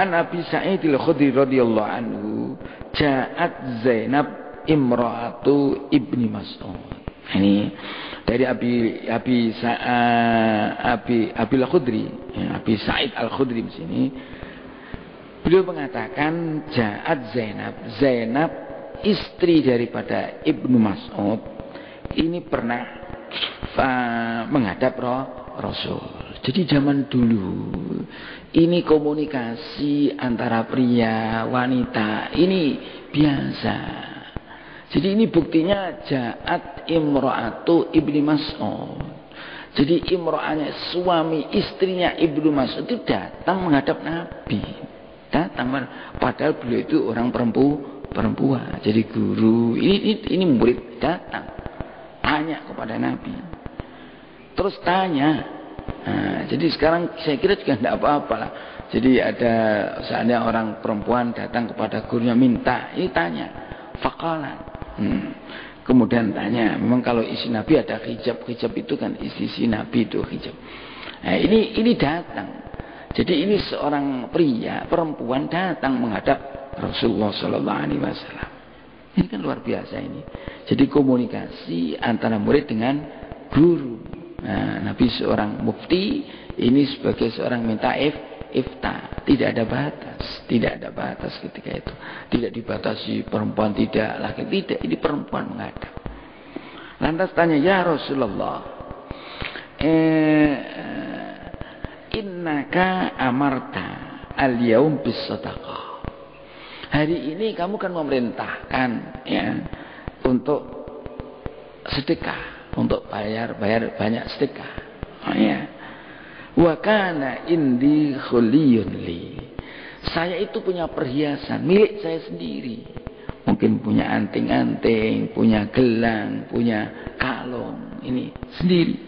An Abi Sa'id al-Khudri radhiyallahu anhu, ja'at Zainab imra'atu Ibni Mas'ud. Ini dari Abi al-Khudri, Abi Sa'id al-Khudri di sini. Beliau mengatakan ja'at Zainab istri daripada Ibnu Mas'ud ini pernah menghadap Rasul. Jadi zaman dulu ini komunikasi antara pria wanita ini biasa. Jadi ini buktinya ja'at imra'atu Ibni Mas'ud. Jadi imra'anya suami istrinya Ibnu Mas'ud itu datang menghadap Nabi. Datang padahal beliau itu orang perempuan. Jadi guru, ini murid datang tanya kepada Nabi. Terus tanya. Nah, jadi sekarang saya kira juga tidak apa-apa lah. Jadi ada seandainya orang perempuan datang kepada gurunya minta, ini tanya. Faqalan. Kemudian tanya, memang kalau isi Nabi ada hijab itu kan isi Nabi itu hijab. Nah, ini datang. Jadi ini seorang pria, perempuan datang menghadap Rasulullah Sallallahu Alaihi Wasallam. Ini kan luar biasa ini. Jadi komunikasi antara murid dengan guru. Nah, Nabi seorang mufti, ini sebagai seorang minta ifta, tidak ada batas ketika itu, tidak dibatasi perempuan tidak, laki tidak, ini perempuan menghadap. Lantas tanya, ya Rasulullah, innaka amarta al-yaum bis sadaqah. Hari ini kamu kan memerintahkan ya untuk sedekah, untuk bayar banyak sedekah. Oh ya. Wa kana indi khuliyun li. Saya itu punya perhiasan milik saya sendiri. Mungkin punya anting-anting, punya gelang, punya kalung, ini sendiri.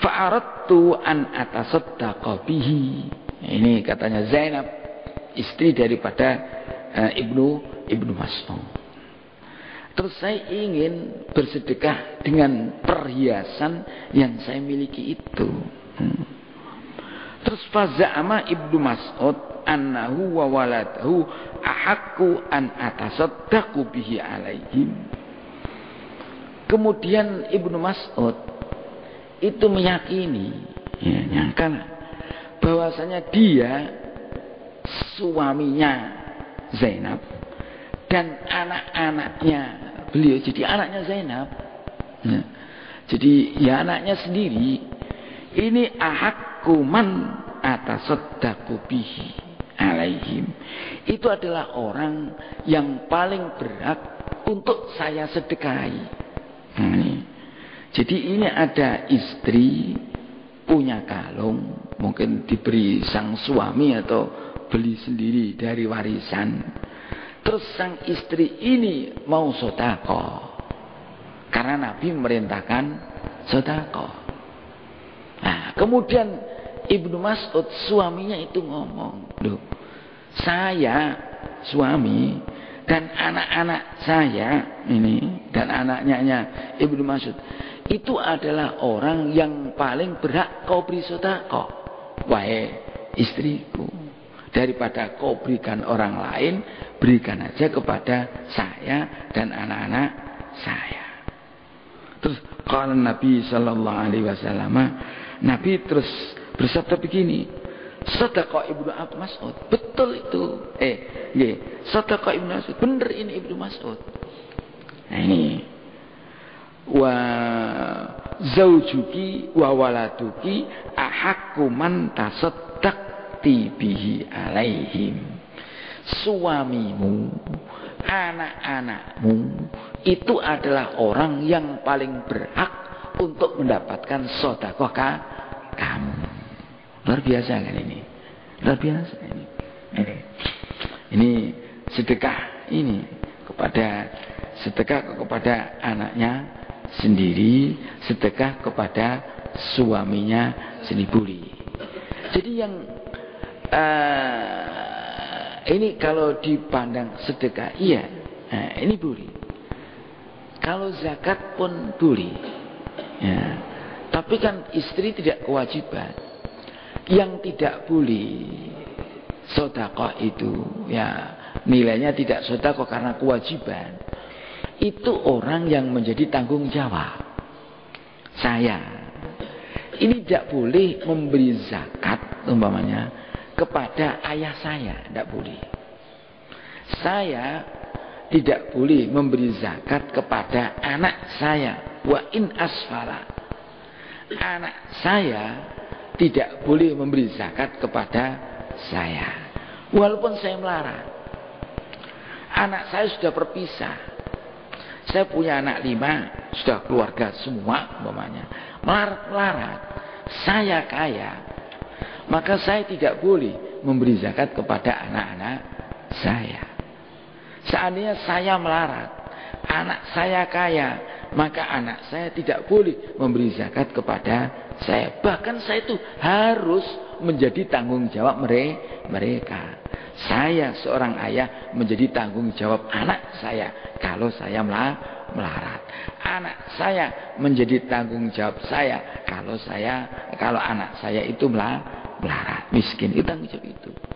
Fa'aradtu an atasaddaqa bihi. Ini katanya Zainab, istri daripada Ibnu Mas'ud. Terus saya ingin bersedekah dengan perhiasan yang saya miliki itu. Terus faza'ama Ibnu Mas'ud annahu wa waladahu ahaqqu an atasaddaqu bihi alaihim. Kemudian Ibnu Mas'ud itu meyakini, ya, nyangka bahwasanya dia suaminya Zainab dan anak-anaknya beliau, jadi anaknya Zainab, ya. Jadi ya anaknya sendiri ini ahaqqu man atasaddaqu bihi alaihim, itu adalah orang yang paling berhak untuk saya sedekahi. Jadi ini ada istri punya kalung, mungkin diberi sang suami atau beli sendiri dari warisan. Terus sang istri ini mau sedekah karena Nabi memerintahkan sedekah. Nah, kemudian Ibnu Mas'ud suaminya itu ngomong, loh, saya suami dan anak-anak saya ini dan anaknya Ibnu Mas'ud itu adalah orang yang paling berhak kau beri sedekah, wahai istriku. Daripada kau berikan orang lain, berikan aja kepada saya dan anak-anak saya. Terus qala Nabi sallallahu alaihi wasallam, Nabi terus bersabda begini, sedekah Ibnu Mas'ud, betul itu. Sedekah Ibnu Mas'ud, benar ini Ibnu Mas'ud. Nah ini wa zaujuki wa waladuki ahaqqu man tasaddaqti bihi alaihim. Suamimu, anak-anakmu itu adalah orang yang paling berhak untuk mendapatkan sedekah kamu. Luar biasa kan ini? Luar biasa ini. Ini sedekah ini sedekah kepada anaknya sendiri, sedekah kepada suaminya sendiri. Jadi yang ini kalau dipandang sedekah, iya, ini boleh. Kalau zakat pun boleh. Ya. Tapi kan istri tidak kewajiban. Yang tidak boleh sedekah itu ya nilainya tidak sedekah karena kewajiban. Itu orang yang menjadi tanggung jawab. Saya ini tidak boleh memberi zakat umpamanya kepada ayah saya, tidak boleh. Saya tidak boleh memberi zakat kepada anak saya. Wa in asfara. Anak saya tidak boleh memberi zakat kepada saya. Walaupun saya melarat. Anak saya sudah berpisah. Saya punya anak 5, sudah keluarga semua umpamanya. Melarat-melarat. Saya kaya. Maka saya tidak boleh memberi zakat kepada anak-anak saya. Seandainya saya melarat, anak saya kaya, maka anak saya tidak boleh memberi zakat kepada saya. Bahkan saya itu harus menjadi tanggung jawab mereka. Saya seorang ayah menjadi tanggung jawab anak saya kalau saya melarat. Anak saya menjadi tanggung jawab saya kalau anak saya itu melarat, miskin. Itu tanggung jawab itu.